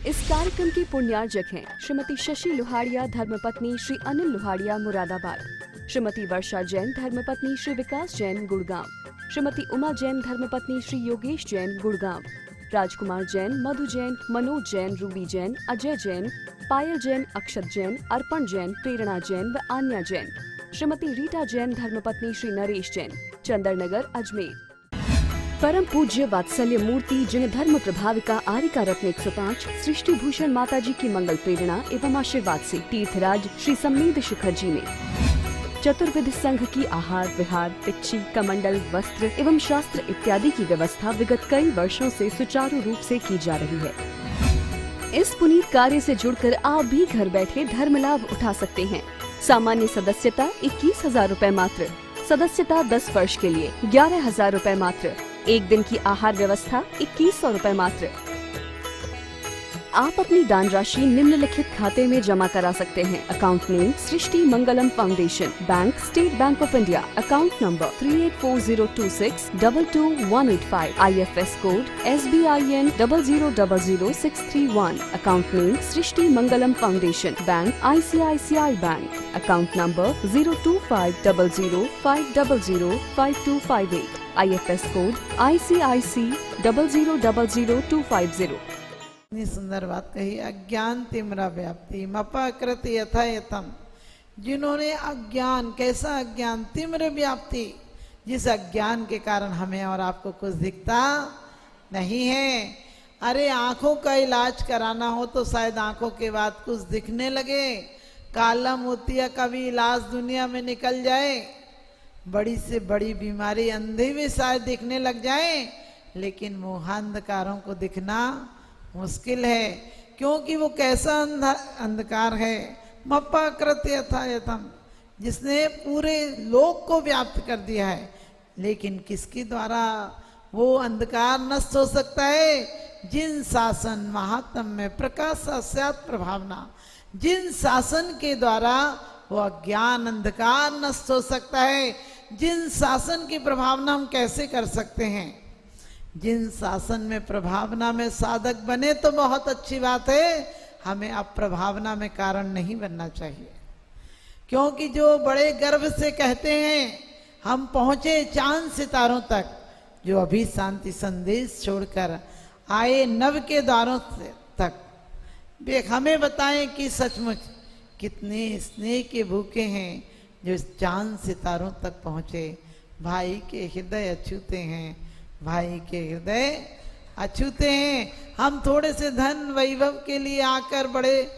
इस कार्यक्रम की पुण्यार्जक हैं श्रीमती शशि लोहाड़िया धर्मपत्नी श्री अनिल लोहाड़िया मुरादाबाद, श्रीमती वर्षा जैन धर्मपत्नी श्री विकास जैन गुड़गांव, श्रीमती उमा जैन धर्मपत्नी श्री योगेश जैन गुड़गांव, राजकुमार जैन, मधु जैन, मनोज जैन, रूबी जैन, अजय जैन, पायल जैन, अक्षत जैन, अर्पण जैन, प्रेरणा जैन व आन्या जैन, श्रीमती रीटा जैन धर्मपत्नी श्री नरेश जैन, चंदरनगर अजमेर। परम पूज्य वात्सल्य मूर्ति जिन्हें धर्म प्रभाविका आरिका रत्न 105 सृष्टि भूषण माता जी की मंगल प्रेरणा एवं आशीर्वाद से तीर्थराज श्री सम्मेद शिखर जी में चतुर्विध संघ की आहार विहार, पिच्छी, कमंडल, वस्त्र एवं शास्त्र इत्यादि की व्यवस्था विगत कई वर्षों से सुचारू रूप से की जा रही है। इस पुनीत कार्य से जुड़कर आप भी घर बैठे धर्म लाभ उठा सकते हैं। सामान्य सदस्यता 21,000 रूपए मात्र, सदस्यता 10 वर्ष के लिए 11,000 रूपए मात्र, एक दिन की आहार व्यवस्था 2100 रूपए मात्र। आप अपनी दान राशि निम्नलिखित खाते में जमा करा सकते हैं। Account name Srishti Mangalam foundation, bank state bank of India, account number 384026222185, IFS code SBIN 0000631, account name Srishti Mangalam foundation, bank ICICI bank, account number 02500500528, IFS code ICIC 0000250। इतनी सुंदर बात कही, अज्ञान तिम्रा व्याप्ति मपाकृति यथा यथम। जिन्होंने अज्ञान, कैसा अज्ञान, तिम्र व्याप्ति, जिस अज्ञान के कारण हमें और आपको कुछ दिखता नहीं है। अरे आंखों का इलाज कराना हो तो शायद आंखों के बाद कुछ दिखने लगे, काला मोतिया का भी इलाज दुनिया में निकल जाए, बड़ी से बड़ी बीमारी अंधे में शायद दिखने लग जाए, लेकिन मोहांधकारों को दिखना मुश्किल है। क्योंकि वो कैसा अंधकार है, मपाकृत यथा यथम, जिसने पूरे लोक को व्याप्त कर दिया है। लेकिन किसके द्वारा वो अंधकार नष्ट हो सकता है? जिन शासन महात्म में प्रकाश स्यात् प्रभावना, जिन शासन के द्वारा वो अज्ञान अंधकार नष्ट हो सकता है। जिन शासन की प्रभावना हम कैसे कर सकते हैं? जिन शासन में प्रभावना में साधक बने तो बहुत अच्छी बात है, हमें अब प्रभावना में कारण नहीं बनना चाहिए। क्योंकि जो बड़े गर्व से कहते हैं हम पहुंचे चांद सितारों तक, जो अभी शांति संदेश छोड़कर आए नव के द्वारों तक, हमें बताएं कि सचमुच कितने स्नेह के भूखे हैं जो इस चांद सितारों तक पहुंचे। भाई के हृदय अछूते हैं, भाई के हृदय अछूते हैं। हम थोड़े से धन वैभव के लिए आकर बड़े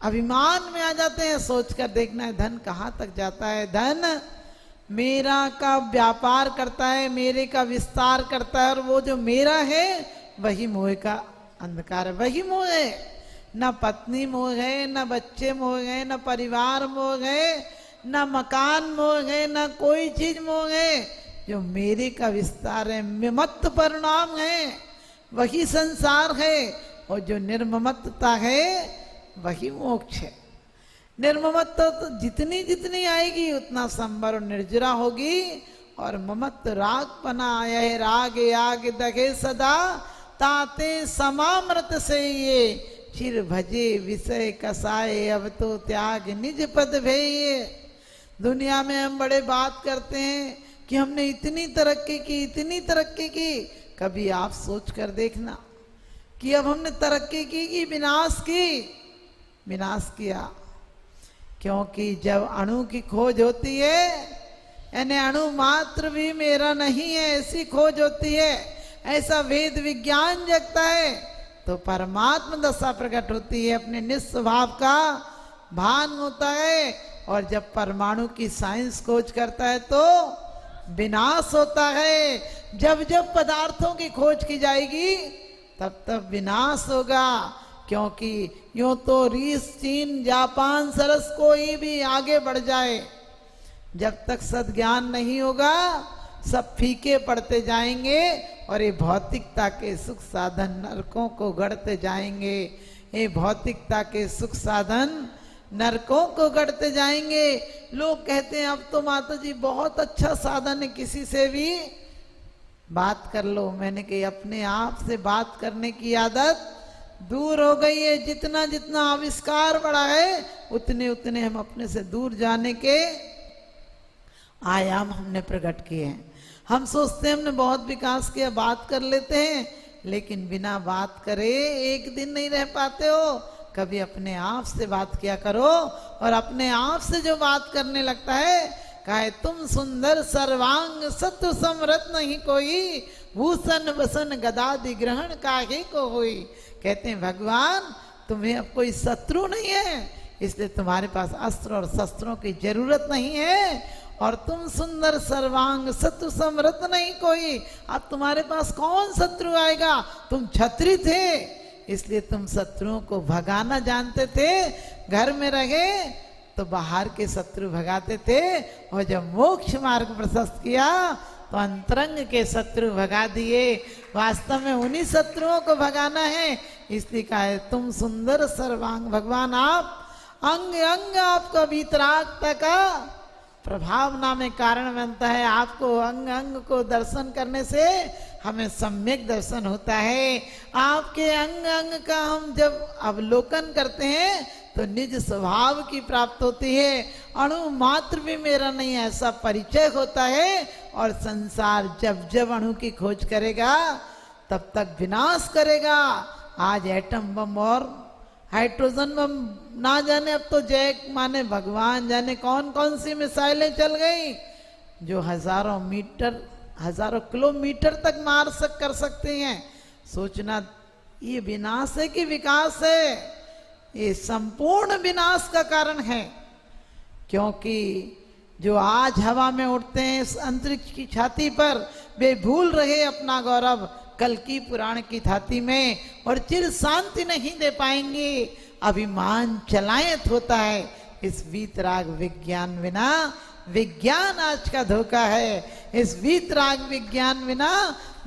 अभिमान में आ जाते हैं। सोचकर देखना है धन कहाँ तक जाता है। धन मेरा का व्यापार करता है, मेरे का विस्तार करता है, और वो जो मेरा है वही मोह का अंधकार है, वही मोह है। न पत्नी मोह है, न बच्चे मोह है, न परिवार मोह है, न मकान मोह है, न कोई चीज मोह है। जो मेरे का विस्तार है, ममत्व परिणाम है, वही संसार है। और जो निर्ममत्ता है वही मोक्ष है। निर्ममत्ता तो जितनी जितनी आएगी उतना संबर और निर्जरा होगी। और ममत्व राग पना आया है, राग आग दगे सदा, ताते समामृत से ये चिर भजे विषय कसाए, अब तो त्याग निज पद भेये। दुनिया में हम बड़े बात करते हैं कि हमने इतनी तरक्की की, इतनी तरक्की की। कभी आप सोच कर देखना कि अब हमने तरक्की की कि विनाश की? विनाश किया। क्योंकि जब अणु की खोज होती है, यानी अणु मात्र भी मेरा नहीं है, ऐसी खोज होती है, ऐसा वेद विज्ञान जगता है, तो परमात्मा दशा प्रकट होती है, अपने निस्वभाव का भान होता है। और जब परमाणु की साइंस खोज करता है तो विनाश होता है। जब जब पदार्थों की खोज की जाएगी तब तब विनाश होगा। क्योंकि यूं तो रूस, चीन, जापान, सरस कोई भी आगे बढ़ जाए, जब तक सद्ज्ञान नहीं होगा सब फीके पड़ते जाएंगे और ये भौतिकता के सुख साधन नरकों को गढ़ते जाएंगे। ये भौतिकता के सुख साधन नरकों को गढ़ते जाएंगे। लोग कहते हैं अब तो माता जी बहुत अच्छा साधन है, किसी से भी बात कर लो। मैंने कही अपने आप से बात करने की आदत दूर हो गई है। जितना जितना आविष्कार बढ़ा है उतने उतने हम अपने से दूर जाने के आयाम हमने प्रकट किए हैं। हम सोचते हैं हमने बहुत विकास किया, बात कर लेते हैं, लेकिन बिना बात करे एक दिन नहीं रह पाते हो। कभी अपने आप से बात किया करो, और अपने आप से जो बात करने लगता है, कहे तुम सुंदर सर्वांग सत्व समरथ नहीं कोई, भूषण वसन गदादि ग्रहण काहे को होई। कहते हैं भगवान तुम्हें अब कोई शत्रु नहीं है, इसलिए तुम्हारे पास अस्त्र और शस्त्रों की जरूरत नहीं है, और तुम सुंदर सर्वांग सत्व समरथ नहीं कोई। अब तुम्हारे पास कौन शत्रु आएगा, तुम छत्री थे इसलिए तुम शत्रुओं को भगाना जानते थे। घर में रहे तो बाहर के शत्रु भगाते थे, और जब मोक्ष मार्ग प्रशस्त किया तो अंतरंग के शत्रु भगा दिए। वास्तव में उन्हीं शत्रुओं को भगाना है, इसलिए कहा है तुम सुंदर सर्वांग। भगवान आप अंग अंग आपका वीतरागता का प्रभावना में कारण बनता है। आपको अंग अंग को दर्शन करने से हमें सम्यक दर्शन होता है। आपके अंग अंग का हम जब अवलोकन करते हैं तो निज स्वभाव की प्राप्त होती है। अणु मात्र भी मेरा नहीं ऐसा परिचय होता है, और संसार जब जब अणु की खोज करेगा तब तक विनाश करेगा। आज एटम बम और हाइड्रोजन बम, ना जाने अब तो जय माने भगवान जाने कौन कौन सी मिसाइलें चल गई, जो हजारों मीटर हजारों किलोमीटर तक मार कर सकते हैं। सोचना ये विनाश है कि विकास है? ये संपूर्ण विनाश का कारण है, क्योंकि जो आज हवा में उड़ते हैं इस अंतरिक्ष की छाती पर, वे भूल रहे अपना गौरव कल की पुराण की छाती में, और चिर शांति नहीं दे पाएंगे। अभिमान चलायत होता है। इस वीतराग विज्ञान बिना, विज्ञान आज का धोखा है। इस वीतराग विज्ञान बिना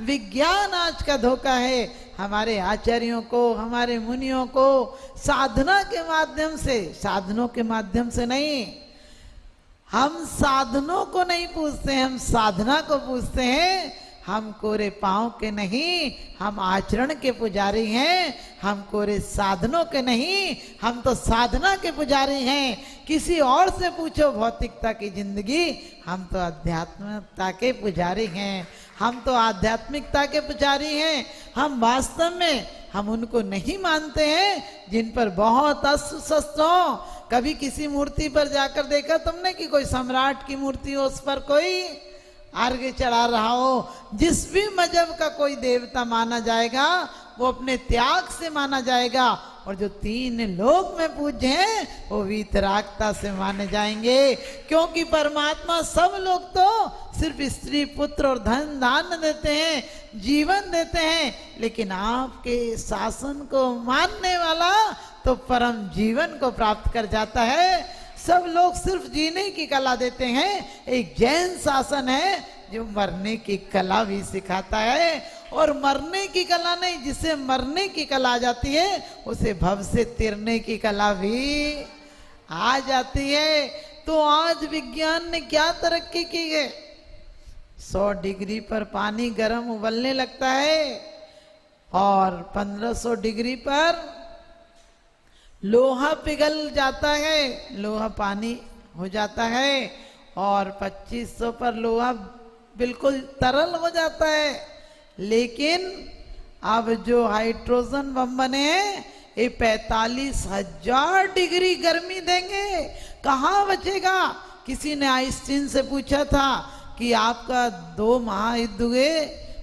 विज्ञान आज का धोखा है। हमारे आचार्यों को, हमारे मुनियों को साधना के माध्यम से, साधनों के माध्यम से नहीं, हम साधनों को नहीं पूछते हैं, हम साधना को पूछते हैं। हम कोरे पांव के नहीं, हम आचरण के पुजारी हैं। हम कोरे साधनों के नहीं, हम तो साधना के पुजारी हैं। किसी और से पूछो भौतिकता की जिंदगी, हम तो आध्यात्मिकता के पुजारी हैं। हम तो आध्यात्मिकता के पुजारी हैं। हम वास्तव में हम उनको नहीं मानते हैं जिन पर बहुत अस्त्र शस्त्र हो। कभी किसी मूर्ति पर जाकर देखा तुमने कि कोई सम्राट की मूर्ति हो, उस पर कोई अर्घ्य चढ़ा रहा हो? जिस भी मजहब का कोई देवता माना जाएगा वो अपने त्याग से माना जाएगा, और जो तीन लोक में पूज्य हैं वो वीतरागता से माने जाएंगे। क्योंकि परमात्मा सब लोग तो सिर्फ स्त्री पुत्र और धन दान देते हैं, जीवन देते हैं, लेकिन आपके शासन को मानने वाला तो परम जीवन को प्राप्त कर जाता है। सब लोग सिर्फ जीने की कला देते हैं। एक जैन शासन है जो मरने की कला भी सिखाता है, और मरने की कला नहीं, जिसे मरने की कला आ जाती है उसे भव से तिरने की कला भी आ जाती है। तो आज विज्ञान ने क्या तरक्की की है? 100 डिग्री पर पानी गर्म उबलने लगता है, और 1500 डिग्री पर लोहा पिघल जाता है, लोहा पानी हो जाता है, और 2500 पर लोहा बिल्कुल तरल हो जाता है। लेकिन अब जो हाइड्रोजन बम बने हैं ये 45,000 डिग्री गर्मी देंगे, कहाँ बचेगा? किसी ने आइंस्टीन से पूछा था कि आपका 2 महायुद्ध हुए,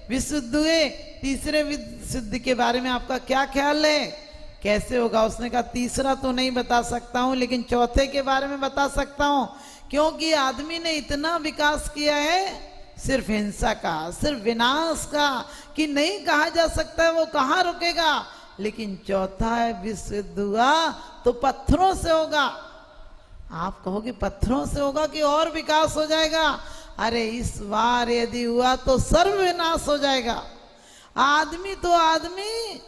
विश्व युद्ध हुए, तीसरे विश्व युद्ध के बारे में आपका क्या ख्याल है? कैसे होगा? उसने कहा तीसरा तो नहीं बता सकता हूं, लेकिन चौथे के बारे में बता सकता हूं। क्योंकि आदमी ने इतना विकास किया है सिर्फ हिंसा का, सिर्फ विनाश का, कि नहीं कहा जा सकता है वो कहाँ रुकेगा। लेकिन चौथा विश्व युद्ध हुआ तो पत्थरों से होगा। आप कहोगे पत्थरों से होगा कि और विकास हो जाएगा? अरे इस बार यदि हुआ तो सर्वविनाश हो जाएगा। आदमी तो आदमी,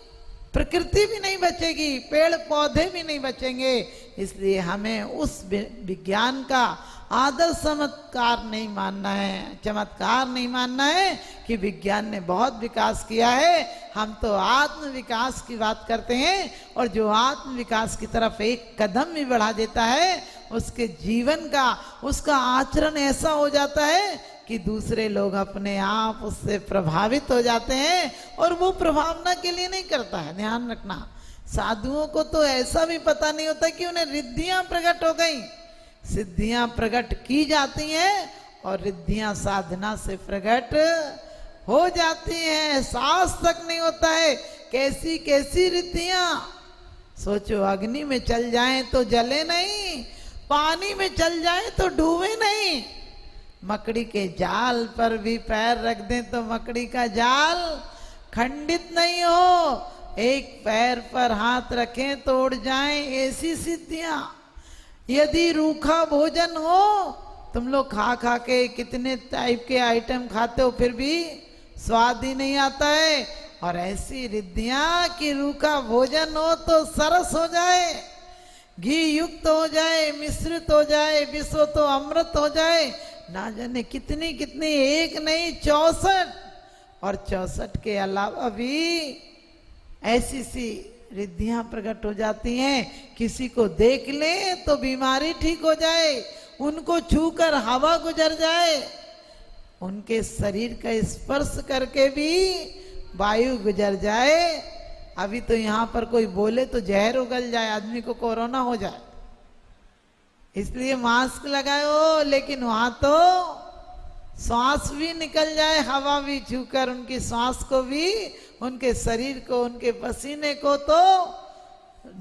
प्रकृति भी नहीं बचेगी, पेड़ पौधे भी नहीं बचेंगे। इसलिए हमें उस विज्ञान का आदर्श चमत्कार नहीं मानना है, चमत्कार नहीं मानना है कि विज्ञान ने बहुत विकास किया है। हम तो आत्म विकास की बात करते हैं, और जो आत्म विकास की तरफ एक कदम भी बढ़ा देता है, उसके जीवन का, उसका आचरण ऐसा हो जाता है कि दूसरे लोग अपने आप उससे प्रभावित हो जाते हैं, और वो प्रभावना के लिए नहीं करता है। ध्यान रखना, साधुओं को तो ऐसा भी पता नहीं होता कि उन्हें रिद्धियां प्रकट हो गई। सिद्धियां प्रकट की जाती हैं और रिद्धियां साधना से प्रकट हो जाती हैं, एहसास तक नहीं होता है। कैसी कैसी रिद्धियां, सोचो अग्नि में चल जाएं तो जले नहीं, पानी में चल जाएं तो डूबे नहीं, मकड़ी के जाल पर भी पैर रख दें तो मकड़ी का जाल खंडित नहीं हो, एक पैर पर हाथ रखें तो उड़ जाएं, ऐसी सिद्धियां। यदि रूखा भोजन हो, तुम लोग खा खा के कितने टाइप के आइटम खाते हो फिर भी स्वाद ही नहीं आता है, और ऐसी रिद्धियां कि रूखा भोजन हो तो सरस हो जाए, घी युक्त हो जाए, मिश्रित हो जाए, विश्व तो अमृत हो जाए, ना जाने कितनी कितनी, एक नहीं 64, और 64 के अलावा भी ऐसी सी रिद्धियां प्रकट हो जाती हैं। किसी को देख ले तो बीमारी ठीक हो जाए, उनको छूकर हवा गुजर जाए, उनके शरीर का स्पर्श करके भी वायु गुजर जाए। अभी तो यहाँ पर कोई बोले तो जहर उगल जाए, आदमी को कोरोना हो जाए, इसलिए मास्क लगाओ, लेकिन वहां तो सांस भी निकल जाए, हवा भी छूकर उनकी सांस को भी, उनके शरीर को, उनके पसीने को तो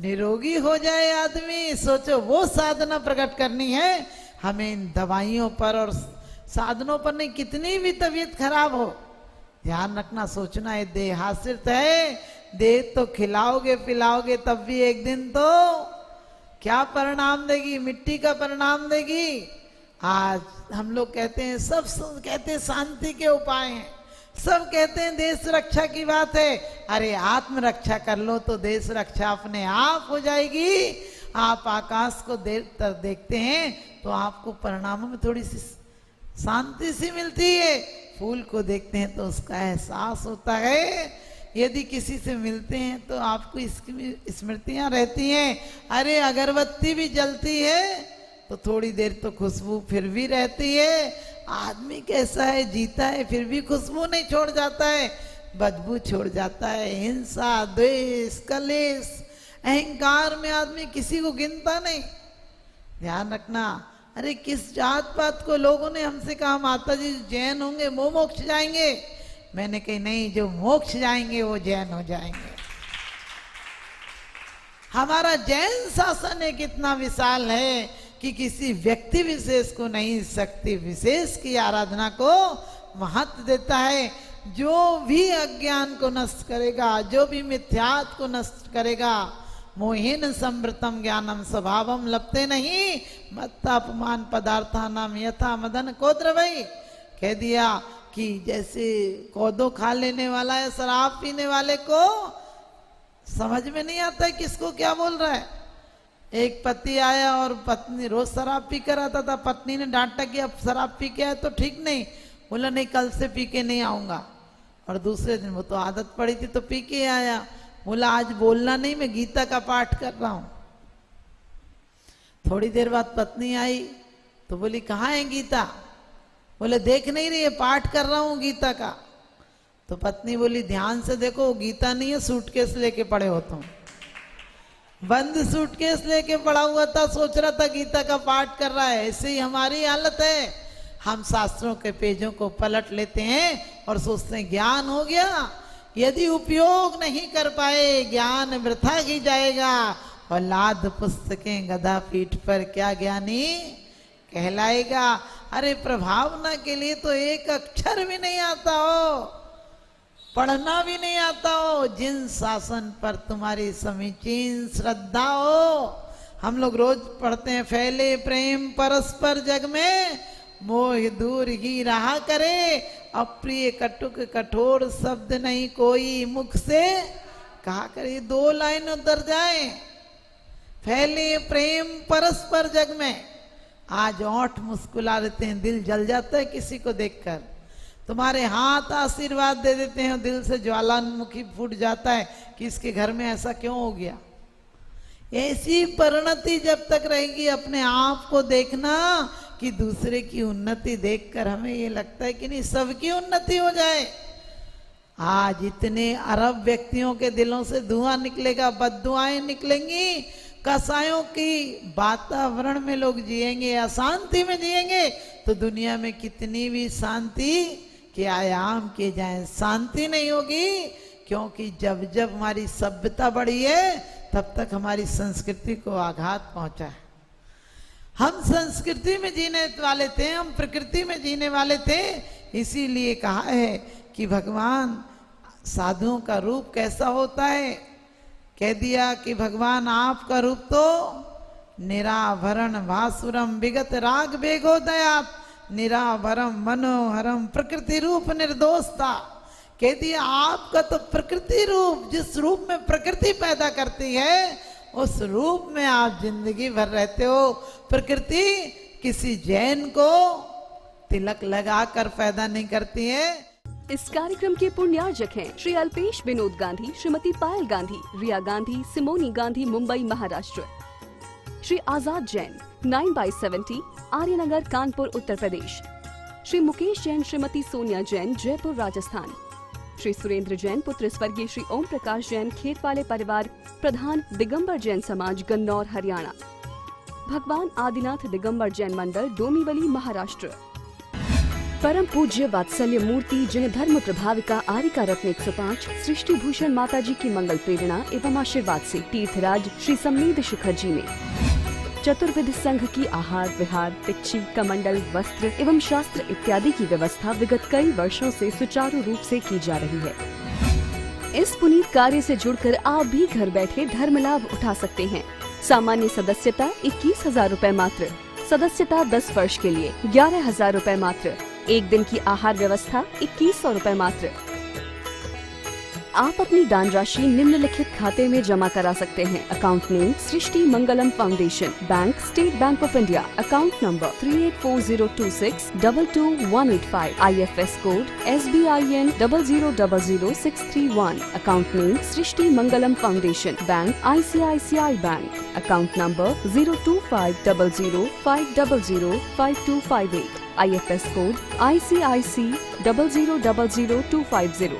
निरोगी हो जाए आदमी। सोचो वो साधना प्रकट करनी है हमें, इन दवाइयों पर और साधनों पर नहीं। कितनी भी तबीयत खराब हो, ध्यान रखना, सोचना है देह हासिर है, देह तो खिलाओगे पिलाओगे तब भी एक दिन तो क्या परिणाम देगी, मिट्टी का परिणाम देगी। आज हम लोग कहते हैं, सब कहते हैं शांति के उपाय हैं, सब कहते हैं देश रक्षा की बात है। अरे आत्म रक्षा कर लो तो देश रक्षा अपने आप हो जाएगी। आप आकाश को देर तक देखते हैं तो आपको परिणामों में थोड़ी सी शांति सी मिलती है, फूल को देखते हैं तो उसका एहसास होता है, यदि किसी से मिलते हैं तो आपको इसकी स्मृतियां रहती हैं। अरे अगरबत्ती भी जलती है तो थोड़ी देर तो खुशबू फिर भी रहती है। आदमी कैसा है, जीता है फिर भी खुशबू नहीं छोड़ जाता है, बदबू छोड़ जाता है। हिंसा, द्वेष, कलेश, अहंकार में आदमी किसी को गिनता नहीं। ध्यान रखना, अरे किस जात पात को लोगों ने हमसे कहा माता जी जैन होंगे वो मोक्ष जाएंगे, मैंने कही नहीं, जो मोक्ष जाएंगे वो जैन हो जाएंगे। हमारा जैन शासन एक इतना विशाल है कि किसी व्यक्ति विशेष को नहीं, शक्ति विशेष की आराधना को महत्व देता है। जो भी अज्ञान को नष्ट करेगा, जो भी मिथ्यात्व को नष्ट करेगा, मोहिन समृतम ज्ञानम स्वभावम लपते नहीं, मत्तापमान पदार्थानाम यथा मदन कोद्रवई। कह दिया कि जैसे कोदो खा लेने वाला है, शराब पीने वाले को समझ में नहीं आता है किसको क्या बोल रहा है। एक पति आया और पत्नी रोज शराब पी कर आता था, पत्नी ने डांटा कि अब शराब पी के आए तो ठीक नहीं, बोला नहीं कल से पी के नहीं आऊंगा, और दूसरे दिन वो तो आदत पड़ी थी तो पी के आया, बोला आज बोलना नहीं, मैं गीता का पाठ कर रहा हूं। थोड़ी देर बाद पत्नी आई तो बोली कहाँ है गीता, बोले देख नहीं रही है, पाठ कर रहा हूं गीता का। तो पत्नी बोली ध्यान से देखो, गीता नहीं है, सूटकेस लेके पड़े हो तुम, बंद सूटकेस लेके पड़ा हुआ था, सोच रहा था गीता का पाठ कर रहा है। ऐसे ही हमारी हालत है, हम शास्त्रों के पेजों को पलट लेते हैं और सोचते हैं ज्ञान हो गया। यदि उपयोग नहीं कर पाए ज्ञान वृथा ही जाएगा, और लाद पुस्तकें गदा पीठ पर क्या ज्ञानी कहलाएगा। अरे प्रभावना के लिए तो एक अक्षर भी नहीं आता हो, पढ़ना भी नहीं आता हो, जिन शासन पर तुम्हारी समीचीन श्रद्धा हो। हम लोग रोज पढ़ते हैं, फैले प्रेम परस्पर जग में, मोह दूर ही रहा करे, अप्रिय कटुक कठोर शब्द नहीं कोई मुख से कहा करे। दो लाइन उधर जाए, फैले प्रेम परस्पर जग में, आज ओंठ मुस्कुरा देते हैं, दिल जल जाता है किसी को देखकर। तुम्हारे हाथ आशीर्वाद दे देते हैं, दिल से ज्वालामुखी फूट जाता है कि इसके घर में ऐसा क्यों हो गया। ऐसी परिणति जब तक रहेगी, अपने आप को देखना कि दूसरे की उन्नति देखकर हमें ये लगता है कि नहीं सबकी उन्नति हो जाए। आज इतने अरब व्यक्तियों के दिलों से धुआं निकलेगा, बददुआएं निकलेंगी, कसायों की वातावरण में लोग जिएंगे, अशांति में जिएंगे, तो दुनिया में कितनी भी शांति के आयाम किए जाएं, शांति नहीं होगी। क्योंकि जब जब हमारी सभ्यता बढ़ी है, तब तक हमारी संस्कृति को आघात पहुंचा है। हम संस्कृति में जीने वाले थे, हम प्रकृति में जीने वाले थे। इसीलिए कहा है कि भगवान साधुओं का रूप कैसा होता है, कह दिया कि भगवान आपका रूप तो निराभरण भासुरम विगत राग बेगोदयात निराभरम मनोहरम प्रकृति रूप निर्दोषता। कह दिया आपका तो प्रकृति रूप, जिस रूप में प्रकृति पैदा करती है उस रूप में आप जिंदगी भर रहते हो। प्रकृति किसी जैन को तिलक लगाकर पैदा नहीं करती है। इस कार्यक्रम के पुण्यार्जक हैं श्री अल्पेश विनोद गांधी, श्रीमती पायल गांधी, रिया गांधी, सिमोनी गांधी, मुंबई महाराष्ट्र। श्री आजाद जैन 9/70 आर्यनगर, कानपुर, उत्तर प्रदेश। श्री मुकेश जैन, श्रीमती सोनिया जैन, जयपुर, राजस्थान। श्री सुरेंद्र जैन पुत्र स्वर्गीय श्री ओम प्रकाश जैन, खेत वाले परिवार, प्रधान दिगंबर जैन समाज, गन्नौर, हरियाणा। भगवान आदिनाथ दिगंबर जैन मंदिर, डोंबिवली, महाराष्ट्र। परम पूज्य वात्सल्य मूर्ति जिन धर्म प्रभाविका आरिका रत्न 105 सृष्टि भूषण माता जी की मंगल प्रेरणा एवं आशीर्वाद से तीर्थराज श्री सम्मेद शिखर जी में चतुर्विध संघ की आहार विहार, पिच्ची, कमंडल, वस्त्र एवं शास्त्र इत्यादि की व्यवस्था विगत कई वर्षों से सुचारू रूप से की जा रही है। इस पुनीत कार्य से जुड़कर आप भी घर बैठे धर्म लाभ उठा सकते हैं। सामान्य सदस्यता 21,000 रूपए मात्र, सदस्यता 10 वर्ष के लिए 11,000 रूपए मात्र, एक दिन की आहार व्यवस्था 2100 रूपए मात्र। आप अपनी दान राशि निम्नलिखित खाते में जमा करा सकते हैं। Account name Srishti Mangalam foundation, bank state bank of India, account number 384026222185, IFS code SBIN 0000631, account name Srishti Mangalam foundation, bank ICICI bank, account number 0250050052258, IFS code ICIC 0000250।